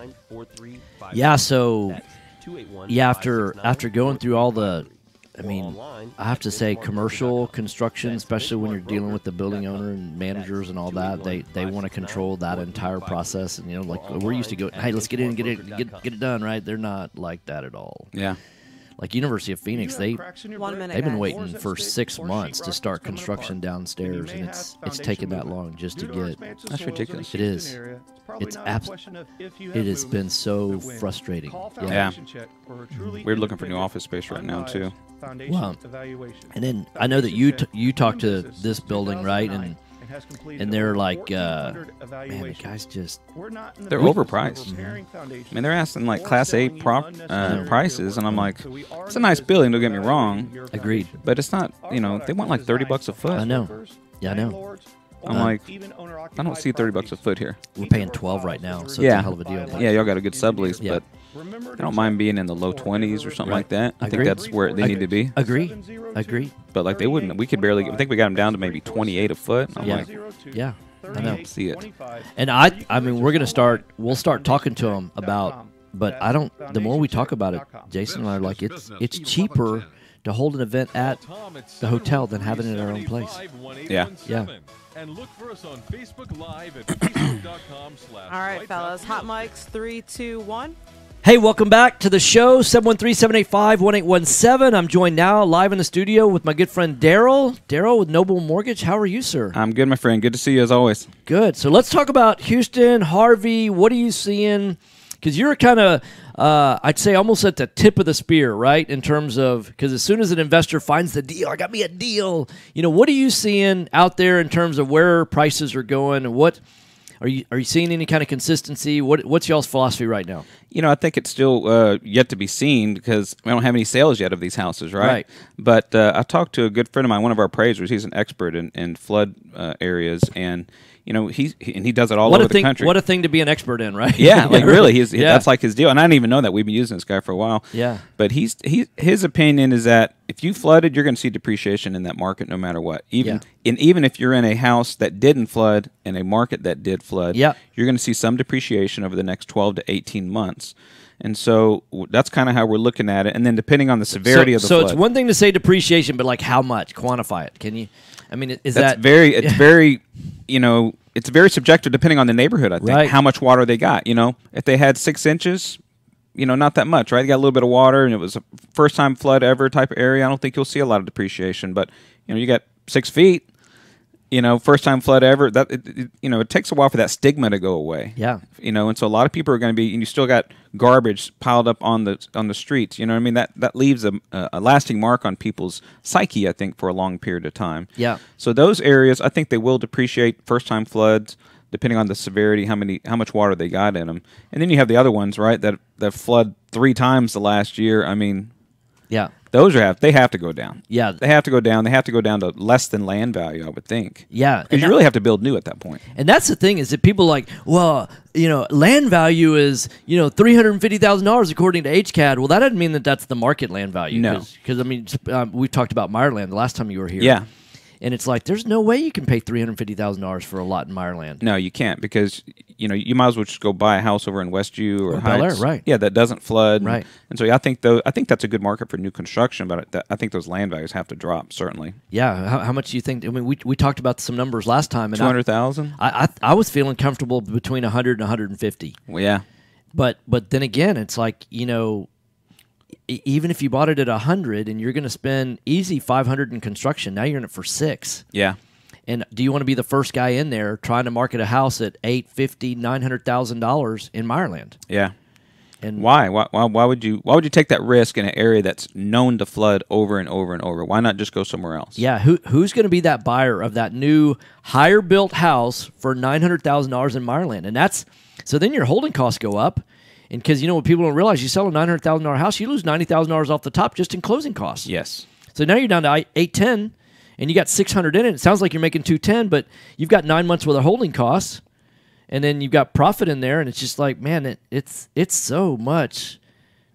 Yeah, so after going through all the, I mean, I have to say commercial construction, especially when you're dealing with the building owner and managers and all that, they want to control that entire process. And, like we're used to go, hey, let's get in and get it done, right? They're not like that at all. Yeah. Like University of Phoenix, they've been waiting for 6 months to start construction downstairs, and it's taken that long just to get. That's ridiculous. It is. It has been so frustrating. Yeah. We're looking for new office space right now too. Well, and then I know that you talked to this building, right? And they're like, man, the guys just... They're overpriced. I mean, they're asking like Class A prices, and I'm like, it's a nice building, don't get me wrong. Agreed. But it's not, they want like $30 a foot. I know. Yeah, I know. I'm like, I don't see $30 a foot here. We're paying 12 right now, so it's a hell of a deal. But yeah, y'all got a good sublease, but I don't mind being in the low 20s or something like that. I think that's where they need to be. Agree. But like they wouldn't. We could barely. I think we got them down to maybe 28 a foot. I'm like, yeah, I know. See it. And I mean, we'll start talking to them about. But I don't. The more we talk about it, Jason and I are like, it's cheaper to hold an event at the hotel than having it in our own place. Yeah. And look for us on Facebook Live at facebook.com/. All right, fellas. Hot mics, 3, 2, 1. Hey, welcome back to the show, 713-785-1817. I'm joined now live in the studio with my good friend Daryl. Daryl with Noble Mortgage. How are you, sir? I'm good, my friend. Good to see you as always. Good. So let's talk about Houston, Harvey. What are you seeing? Because you're kind of, I'd say, almost at the tip of the spear, right? In terms of, because as soon as an investor finds the deal, I got me a deal. What are you seeing out there in terms of where prices are going, and what are you seeing any kind of consistency? What's y'all's philosophy right now? I think it's still yet to be seen because we don't have any sales yet of these houses, right? But I talked to a good friend of mine, one of our appraisers. He's an expert in flood areas, and he does it all over the country. What a thing to be an expert in, right? Yeah, like really, that's like his deal. And I didn't even know that. We've been using this guy for a while. Yeah. But his opinion is that if you flooded, you're going to see depreciation in that market no matter what. Even if you're in a house that didn't flood and a market that did flood, you're going to see some depreciation over the next 12 to 18 months. And so that's kind of how we're looking at it. And then depending on the severity of the flood. So it's one thing to say depreciation, but like how much? Quantify it. Can you? I mean, it's very, it's very subjective depending on the neighborhood, I think. Right. How much water they got. If they had 6 inches, not that much, right? They got a little bit of water, and it was a first-time flood ever type of area. I don't think you'll see a lot of depreciation. But, you got 6 feet, first-time flood ever. That it takes a while for that stigma to go away. Yeah. And so a lot of people are going to be, and you still got garbage piled up on the streets. You know what I mean? That leaves a lasting mark on people's psyche, I think, for a long period of time. Yeah. So those areas, I think they will depreciate first-time floods, depending on the severity, how much water they got in them. And then you have the other ones, right, that flood 3 times the last year. I mean, yeah. Those they have to go down. Yeah. They have to go down. They have to go down to less than land value, I would think. Yeah. Because you really have to build new at that point. And that's the thing is that people are like, well, land value is, $350,000 according to HCAD. Well, that doesn't mean that that's the market land value. No. Because, I mean, we talked about Meyerland the last time you were here. Yeah. And it's like, there's no way you can pay $350,000 for a lot in Meyerland. No, you can't because, you might as well just go buy a house over in Westview or Bel Air, Heights. right. Yeah, that doesn't flood. Right. And so I think that's a good market for new construction, but I think those land values have to drop, certainly. Yeah. How much do you think? I mean, we talked about some numbers last time. And 200,000? I was feeling comfortable between 100 and 150. Well, yeah. But then again, it's like, even if you bought it at 100 and you're going to spend easy 500 in construction, now you're in it for 6. Yeah. And do you want to be the first guy in there trying to market a house at $850,000, $900,000 in Meyerland? Yeah. And why would you take that risk in an area that's known to flood over and over and over? Why not just go somewhere else? Yeah, who's going to be that buyer of that new higher built house for $900,000 in Meyerland? And so then your holding costs go up, and because what people don't realize, you sell a $900,000 house, you lose $90,000 off the top just in closing costs. Yes. So now you're down to $810,000, and you got $600,000 in it. It sounds like you're making $210,000, but you've got 9 months worth of holding costs. And then you've got profit in there, and it's just like, man, it's so much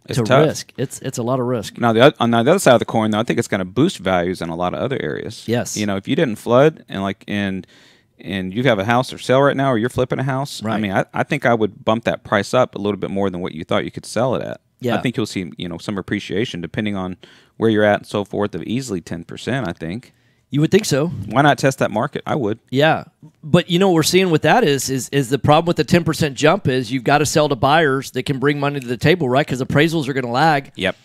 to risk. It's a lot of risk. Now, on the other side of the coin, though, I think it's going to boost values in a lot of other areas. Yes. If you didn't flood and you have a house for sale right now, or you're flipping a house, right. I mean, I think I would bump that price up a little bit more than what you thought you could sell it at. Yeah. I think you'll see some appreciation depending on where you're at and so forth of easily 10%. I think. You would think so. Why not test that market? I would. Yeah. But what we're seeing with that is the problem with the 10% jump is you've got to sell to buyers that can bring money to the table, right? Because appraisals are going to lag. Yep.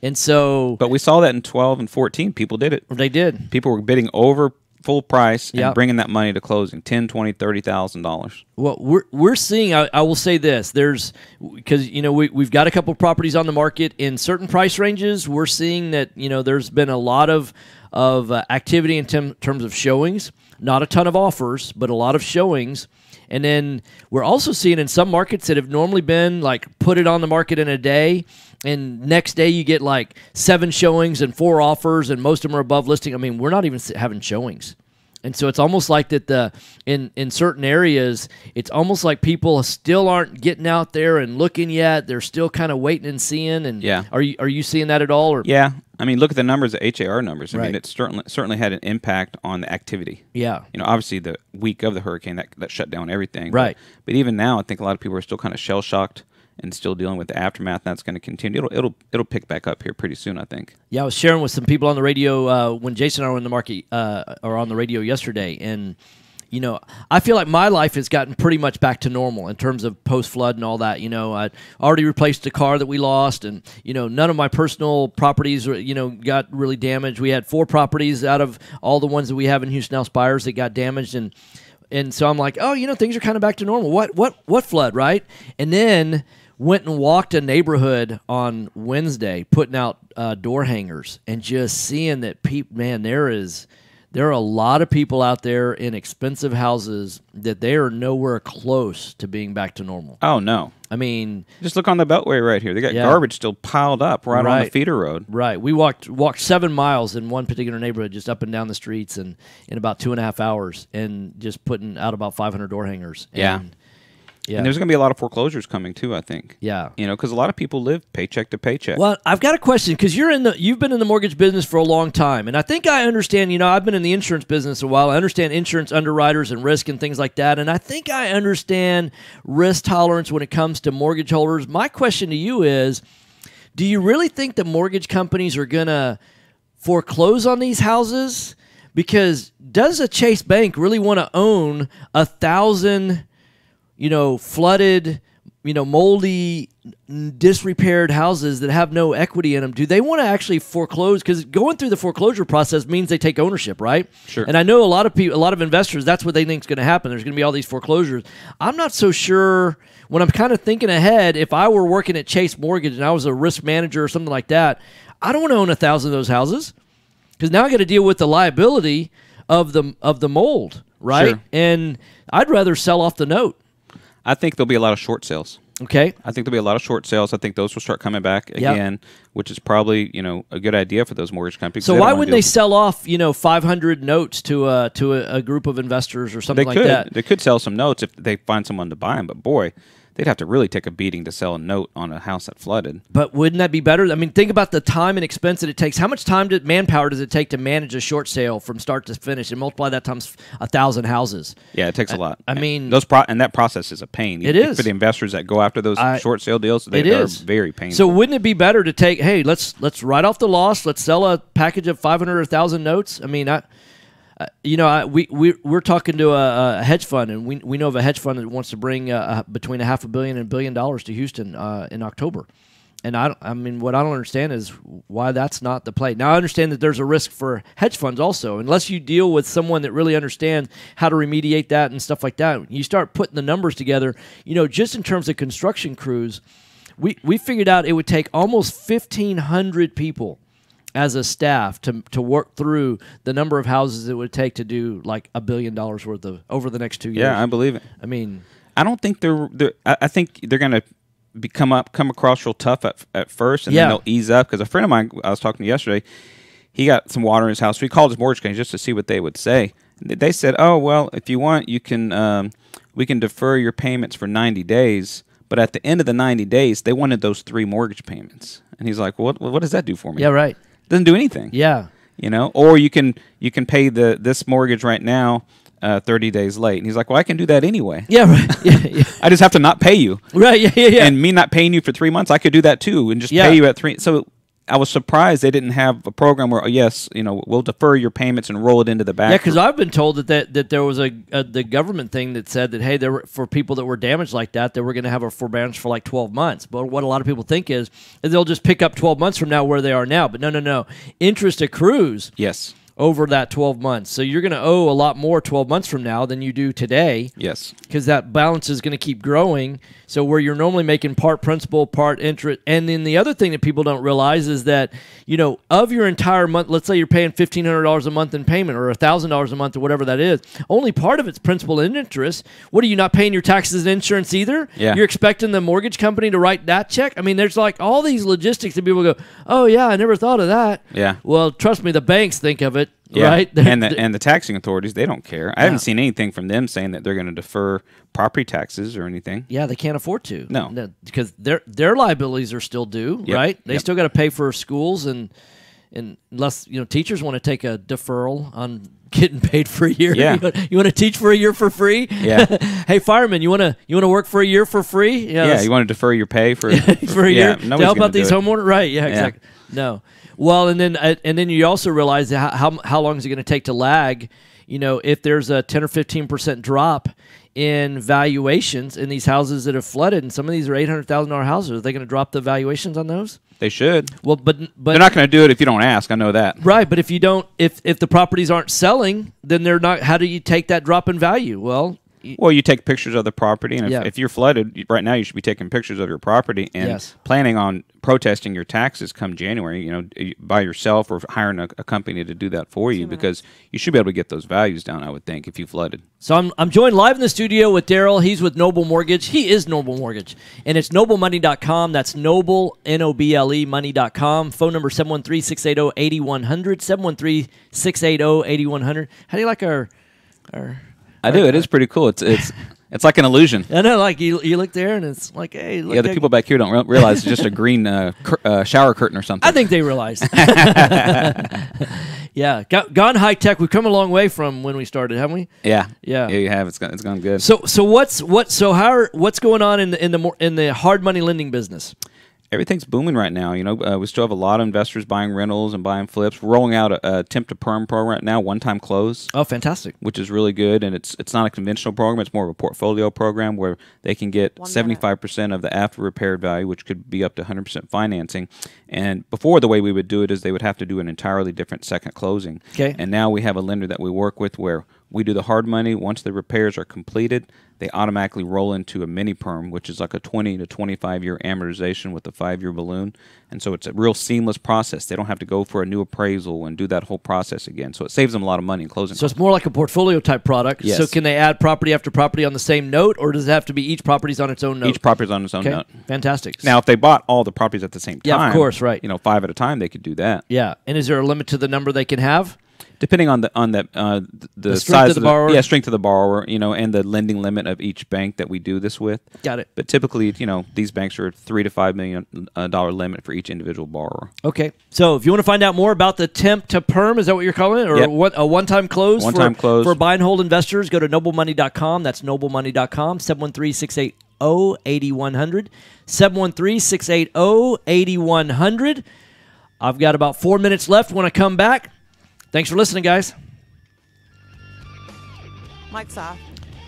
And so... But we saw that in 12 and 14. People did it. They did. People were bidding over full price and bringing that money to closing, $10,000, $20,000, $30,000. Well, we're seeing, I will say this, because we've got a couple properties on the market in certain price ranges. We're seeing that, there's been a lot of activity in terms of showings. Not a ton of offers, but a lot of showings. And then we're also seeing in some markets that have normally been like put it on the market in a day, and next day you get like 7 showings and 4 offers, and most of them are above listing. I mean, we're not even having showings. And so it's almost like that in certain areas, it's almost like people still aren't getting out there and looking yet. They're still kind of waiting and seeing. And yeah. Are you seeing that at all? Or? Yeah. I mean, look at the numbers, the HAR numbers. I Right. mean, it certainly had an impact on the activity. Yeah. Obviously the week of the hurricane that shut down everything. Right. But even now, I think a lot of people are still kind of shell shocked and still dealing with the aftermath. That's going to continue. It'll pick back up here pretty soon, I think. Yeah, I was sharing with some people on the radio when Jason and I were in the market or on the radio yesterday, and I feel like my life has gotten pretty much back to normal in terms of post flood and all that. I already replaced a car that we lost, and none of my personal properties got really damaged. We had 4 properties out of all the ones that we have in Houston House Buyers that got damaged, and so I'm like, oh, things are kind of back to normal. What flood, right? And then went and walked a neighborhood on Wednesday, putting out door hangers, and just seeing that there are a lot of people out there in expensive houses that they are nowhere close to being back to normal. Oh, no. I mean... Just look on the Beltway right here. They got garbage still piled up right on the feeder road. Right. We walked 7 miles in one particular neighborhood, just up and down the streets, and in about 2.5 hours, and just putting out about 500 door hangers. Yeah. Yeah. And there's going to be a lot of foreclosures coming too, I think. Yeah. Because a lot of people live paycheck to paycheck. Well, I've got a question, because you've been in the mortgage business for a long time, and I think I understand. I've been in the insurance business a while. I understand insurance underwriters and risk and things like that, and I think I understand risk tolerance when it comes to mortgage holders. My question to you is, do you really think the mortgage companies are going to foreclose on these houses? Because does a Chase Bank really want to own 1,000 flooded, moldy, disrepaired houses that have no equity in them? Do they want to actually foreclose? Because going through the foreclosure process means they take ownership, right? Sure. And I know a lot of investors, that's what they think is going to happen. There's going to be all these foreclosures. I'm not so sure. When I'm kind of thinking ahead, if I were working at Chase Mortgage and I was a risk manager or something like that, I don't want to own 1,000 of those houses, because now I got to deal with the liability of the mold, right? Sure. And I'd rather sell off the note. I think there'll be a lot of short sales. Okay. I think there'll be a lot of short sales. I think those will start coming back again, which is probably a good idea for those mortgage companies. So why wouldn't they sell off 500 notes to a group of investors or something like that? They could sell some notes if they find someone to buy them, but boy, they'd have to really take a beating to sell a note on a house that flooded. But wouldn't that be better? I mean, think about the time and expense that it takes. How much manpower does it take to manage a short sale from start to finish, and multiply that times 1,000 houses? Yeah, it takes a lot. I mean, that process is a pain. It is for the investors that go after those short sale deals. They are very painful. So wouldn't it be better to take? Hey, let's write off the loss. Let's sell a package of 500 or 1,000 notes. I mean, we're talking to a hedge fund, and we know of a hedge fund that wants to bring between $500 million and $1 billion to Houston in October. And I mean, what I don't understand is why that's not the play. Now, I understand that there's a risk for hedge funds also. Unless you deal with someone that really understands how to remediate that and stuff like that, you start putting the numbers together. Just in terms of construction crews, we figured out it would take almost 1,500 people as a staff to work through the number of houses it would take to do like $1 billion worth of over the next 2 years. Yeah, I believe it. I mean, I don't think I think they're going to come across real tough at first, and then they'll ease up. Because a friend of mine I was talking to yesterday, he got some water in his house. So he called his mortgage company just to see what they would say. They said, "Oh well, if you want, you can we can defer your payments for 90 days." But at the end of the 90 days, they wanted those 3 mortgage payments, and he's like, "What does that do for me?" Yeah, right. Doesn't do anything. Yeah, or you can pay this mortgage right now. 30 days late. And he's like, well, I can do that anyway. Yeah, right. Yeah. I just have to not pay you. Right, yeah. And me not paying you for 3 months, I could do that too and just pay you at 3. So I was surprised they didn't have a program where, we'll defer your payments and roll it into the back. Yeah, because I've been told that there was the government thing that said that, hey, for people that were damaged like that, they were going to have a forbearance for like 12 months. But what a lot of people think is they'll just pick up 12 months from now where they are now. But no. Interest accrues. Yes. Over that 12 months. So you're going to owe a lot more 12 months from now than you do today. Yes. Because that balance is going to keep growing. So where you're normally making part principal, part interest. And then the other thing that people don't realize is that, of your entire month, let's say you're paying $1,500 a month in payment or $1,000 a month or whatever that is, only part of it's principal and interest. What, are you not paying your taxes and insurance either? Yeah. You're expecting the mortgage company to write that check? I mean, there's like all these logistics that people go, oh, yeah, I never thought of that. Yeah. Well, trust me, the banks think of it. Yeah. Right? and the taxing authorities, they don't care. I haven't seen anything from them saying that they're going to defer property taxes or anything. Yeah, they can't afford to. No. Because their liabilities are still due, right? They still got to pay for schools, and unless teachers want to take a deferral on getting paid for a year. Yeah. You want to teach for a year for free? Yeah. Hey, fireman, you want to work for a year for free? Yeah, you want to defer your pay for a year to help out these homeowners? Right? Yeah, exactly. Yeah. No. Well, and then you also realize how long is it going to take to lag? If there's a 10 or 15% drop in valuations in these houses that have flooded, and some of these are $800,000 houses, are they going to drop the valuations on those? They should. Well, but they're not going to do it if you don't ask. I know that. Right, but if you don't, if the properties aren't selling, then they're not. How do you take that drop in value? Well, you take pictures of the property, and if you're flooded right now, you should be taking pictures of your property and planning on protesting your taxes come January. By yourself or hiring a company to do that for you, because you should be able to get those values down. I would think if you flooded. So I'm joined live in the studio with Daryl. He's with Noble Mortgage. He is Noble Mortgage, and it's noblemoney.com. That's Noble Noble money.com. Phone number 713-680-8100. 713-680-8100. How do you like our I do. It is pretty cool. It's like an illusion. I know. Like you look there, and it's like, hey, look. Yeah, the people back here don't realize it's just a green shower curtain or something. I think they realize. Yeah, gone high tech. We've come a long way from when we started, haven't we? Yeah. Yeah, you have. It's gone good. So what's going on in the hard money lending business? Everything's booming right now. We still have a lot of investors buying rentals and buying flips. We're rolling out a temp to perm program right now, one-time close. Oh, fantastic! Which is really good, and it's not a conventional program. It's more of a portfolio program where they can get 75% of the after repaired value, which could be up to 100% financing. And before, the way we would do it is they would have to do an entirely different second closing. Okay. And now we have a lender that we work with where we do the hard money. Once the repairs are completed, they automatically roll into a mini perm, which is like a 20 to 25-year amortization with a 5-year balloon. And so it's a real seamless process. They don't have to go for a new appraisal and do that whole process again. So it saves them a lot of money in closing. So it's more like a portfolio type product. Yes. So can they add property after property on the same note, or does it have to be each property's on its own note? Each property's on its own note. Fantastic. Now, if they bought all the properties at the same time, yeah, of course, right. 5 at a time, they could do that. Yeah. And is there a limit to the number they can have? Depending on the size of the borrower, strength of the borrower, and the lending limit of each bank that we do this with. Got it. But typically, these banks are $3 to $5 million limit for each individual borrower. Okay. So if you want to find out more about the temp to perm, is that what you're calling it, or what a one-time close? One-time close for buy and hold investors. Go to noblemoney.com. That's noblemoney.com. 713-680-8100. 713-680-8100. I've got about 4 minutes left when I come back. Thanks for listening, guys. Mike's off.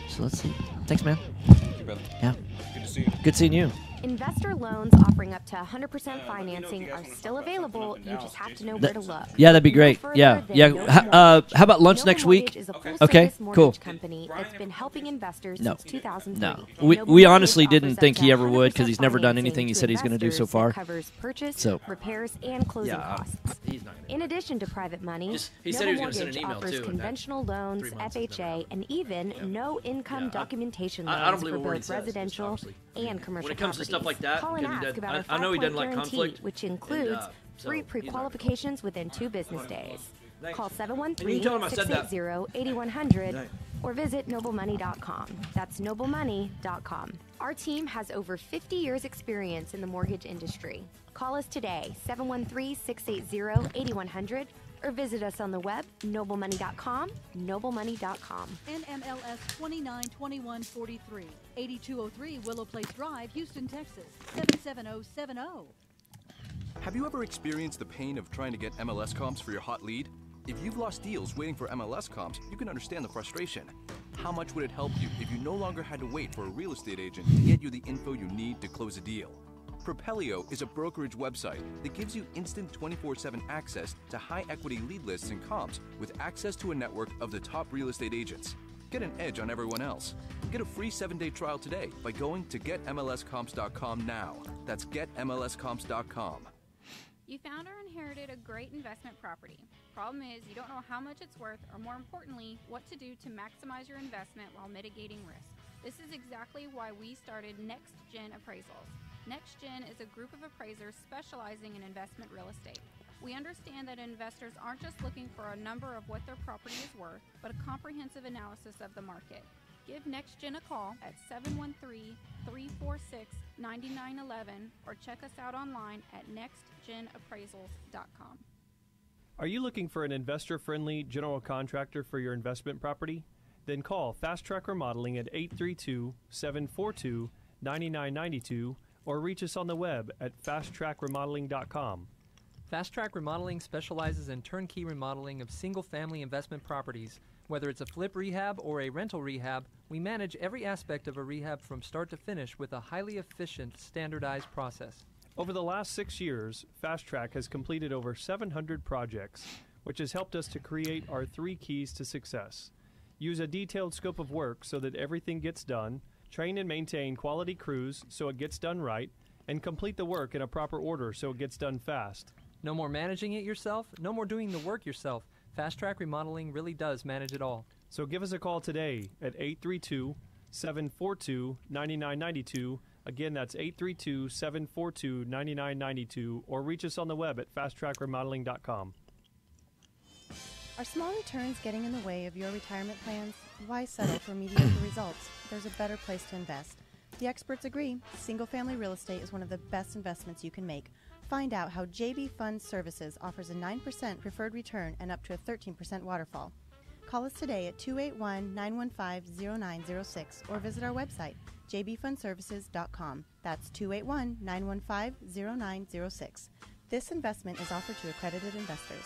So let's see. Thanks, man. Thank you, brother. Yeah. Good to see you. Good seeing you. Investor loans offering up to 100% financing are still available. You just have to know where to look. Yeah, that'd be great. Yeah. How about lunch next week? Okay, cool. Company that's been helping investors No. since 2003. No. We honestly didn't think he ever would because he's never done anything he said he's going to do so far. Covers purchase, So. repairs, and closing costs. He's not gonna In addition to private money, he said he was Noble gonna send an Mortgage email, offers too, and conventional loans, 3 months FHA, and even no-income documentation I don't loans believe for a word he both says, residential obviously. and commercial When it comes to stuff like properties. that, Call and because he ask doesn't- about our I know he doesn't 5-point like guarantee, conflict, which includes so free he's not gonna- pre-qualifications within 2 business days. Call And you tell him I said that. 713-680-8100 or visit noblemoney.com. That's noblemoney.com. Our team has over 50 years experience in the mortgage industry. Call us today, 713-680-8100, or visit us on the web, noblemoney.com, noblemoney.com. NMLS 292143, 8203 Willow Place Drive, Houston, Texas, 77070. Have you ever experienced the pain of trying to get MLS comps for your hot lead? If you've lost deals waiting for MLS comps, you can understand the frustration. How much would it help you if you no longer had to wait for a real estate agent to get you the info you need to close a deal? Propelio is a brokerage website that gives you instant 24/7 access to high-equity lead lists and comps with access to a network of the top real estate agents. Get an edge on everyone else. Get a free 7-day trial today by going to getmlscomps.com now. That's getmlscomps.com. You found or inherited a great investment property. Problem is, you don't know how much it's worth, or more importantly, what to do to maximize your investment while mitigating risk. This is exactly why we started Next Gen Appraisals. Next Gen is a group of appraisers specializing in investment real estate. We understand that investors aren't just looking for a number of what their property is worth, but a comprehensive analysis of the market. Give Next Gen a call at 713-346-9911 or check us out online at nextgenappraisals.com. Are you looking for an investor-friendly general contractor for your investment property? Then call Fast Track Remodeling at 832-742-9992 or reach us on the web at fasttrackremodeling.com. Fast Track Remodeling specializes in turnkey remodeling of single-family investment properties. Whether it's a flip rehab or a rental rehab, we manage every aspect of a rehab from start to finish with a highly efficient, standardized process. Over the last 6 years, Fast Track has completed over 700 projects, which has helped us to create our 3 keys to success. Use a detailed scope of work so that everything gets done, train and maintain quality crews so it gets done right, and complete the work in a proper order so it gets done fast. No more managing it yourself, no more doing the work yourself. Fast Track Remodeling really does manage it all. So give us a call today at 832-742-9992. Again, that's 832-742-9992, or reach us on the web at fasttrackremodeling.com. Are small returns getting in the way of your retirement plans? Why settle for mediocre results? There's a better place to invest. The experts agree. Single-family real estate is one of the best investments you can make. Find out how JB Fund Services offers a 9% preferred return and up to a 13% waterfall. Call us today at 281-915-0906 or visit our website, jbfundservices.com. That's 281-915-0906. This investment is offered to accredited investors.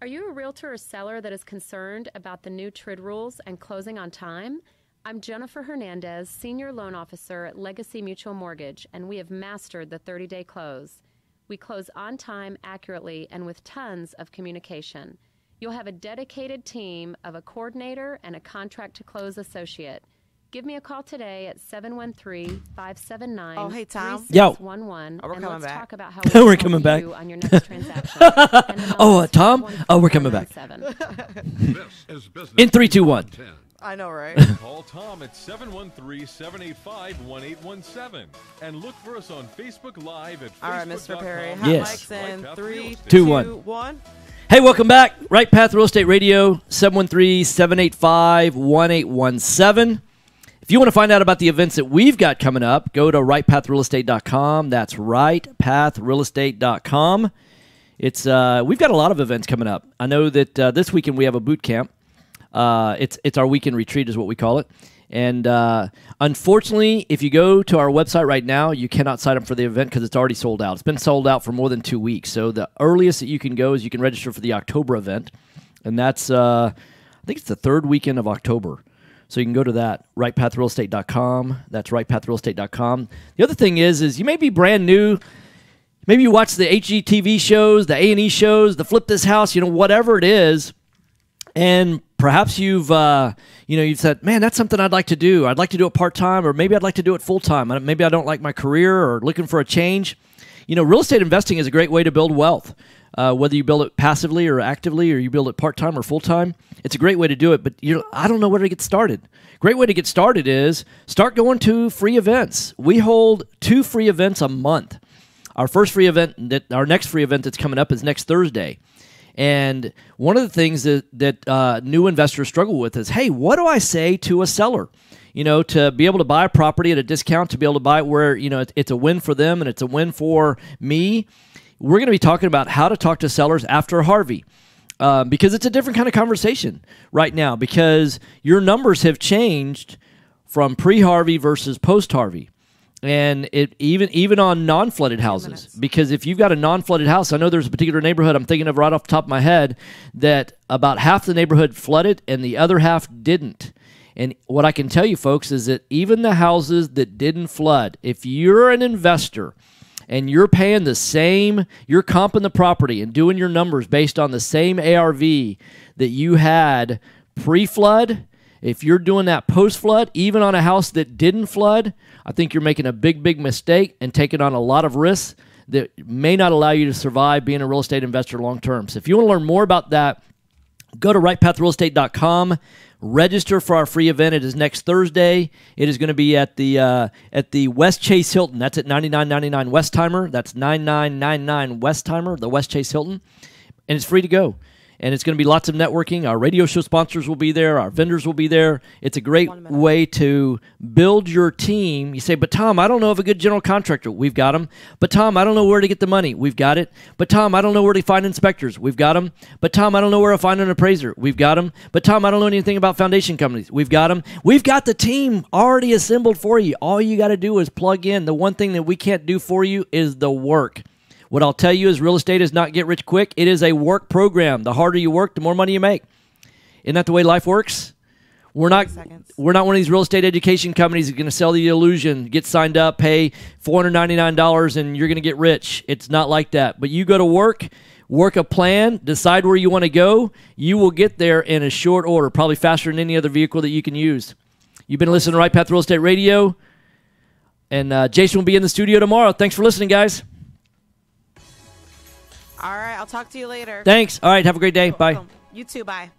Are you a realtor or seller that is concerned about the new TRID rules and closing on time? I'm Jennifer Hernandez, Senior Loan Officer at Legacy Mutual Mortgage, and we have mastered the 30-day close. We close on time, accurately, and with tons of communication. You'll have a dedicated team of a coordinator and a contract-to-close associate. Give me a call today at 713-579-3611. Oh, hey, Tom. Yo. We're coming let's back. talk about how We're coming back. you on your next transaction. Oh, Tom? Oh, we're coming back. In 3, 2, 1. I know, right? Call Tom at 713-785-1817 and look for us on Facebook Live at All right, Mr. Perry. Hot Yes. mics in 3, 2, 2, 1. Hey, welcome back. Right Path Real Estate Radio, 713-785-1817. If you want to find out about the events that we've got coming up, go to rightpathrealestate.com. That's rightpathrealestate.com. It's we've got a lot of events coming up. I know that this weekend we have a boot camp. It's our weekend retreat is what we call it. And unfortunately, if you go to our website right now, you cannot sign up for the event because it's already sold out. It's been sold out for more than 2 weeks. So the earliest that you can go is you can register for the October event. And that's I think it's the third weekend of October. So you can go to that, rightpathrealestate.com. That's rightpathrealestate.com. The other thing is you may be brand new. Maybe you watch the HGTV shows, the A&E shows, the Flip This House, whatever it is. And perhaps you've said, man, that's something I'd like to do. I'd like to do it part-time, or maybe I'd like to do it full-time. Maybe I don't like my career or looking for a change. Real estate investing is a great way to build wealth. Whether you build it passively or actively, or you build it part-time or full-time, it's a great way to do it. But I don't know where to get started. Great way to get started is start going to free events. We hold 2 free events a month. Our next free event that's coming up is next Thursday. And one of the things that new investors struggle with is, hey, what do I say to a seller? To be able to buy a property at a discount, to be able to buy it where, it's a win for them and it's a win for me. We're going to be talking about how to talk to sellers after Harvey. Because it's a different kind of conversation right now, because your numbers have changed from pre-Harvey versus post-Harvey. And it even on non-flooded houses, because if you've got a non-flooded house, I know there's a particular neighborhood I'm thinking of right off the top of my head that about half the neighborhood flooded and the other half didn't. And what I can tell you, folks, is that even the houses that didn't flood, if you're an investor and you're paying the same, you're comping the property and doing your numbers based on the same ARV that you had pre-flood, if you're doing that post-flood, even on a house that didn't flood, I think you're making a big, big mistake and taking on a lot of risks that may not allow you to survive being a real estate investor long-term. So if you want to learn more about that, go to rightpathrealestate.com. Register for our free event. It is next Thursday. It is going to be at the West Chase Hilton. That's at 9999 Westheimer. That's 9999 Westheimer, the West Chase Hilton. And it's free to go. And it's going to be lots of networking. Our radio show sponsors will be there. Our vendors will be there. It's a great way to build your team. You say, but Tom, I don't know of a good general contractor. We've got them. But Tom, I don't know where to get the money. We've got it. But Tom, I don't know where to find inspectors. We've got them. But Tom, I don't know where to find an appraiser. We've got them. But Tom, I don't know anything about foundation companies. We've got them. We've got the team already assembled for you. All you got to do is plug in. The one thing that we can't do for you is the work. What I'll tell you is real estate is not get rich quick. It is a work program. The harder you work, the more money you make. Isn't that the way life works? We're not one of these real estate education companies that's going to sell the illusion, get signed up, pay $499, and you're going to get rich. It's not like that. But you go to work a plan, decide where you want to go. You will get there in a short order, probably faster than any other vehicle that you can use. You've been listening to Right Path Real Estate Radio, and Jason will be in the studio tomorrow. Thanks for listening, guys. All right, I'll talk to you later. Thanks. All right, have a great day. Bye. You too, bye.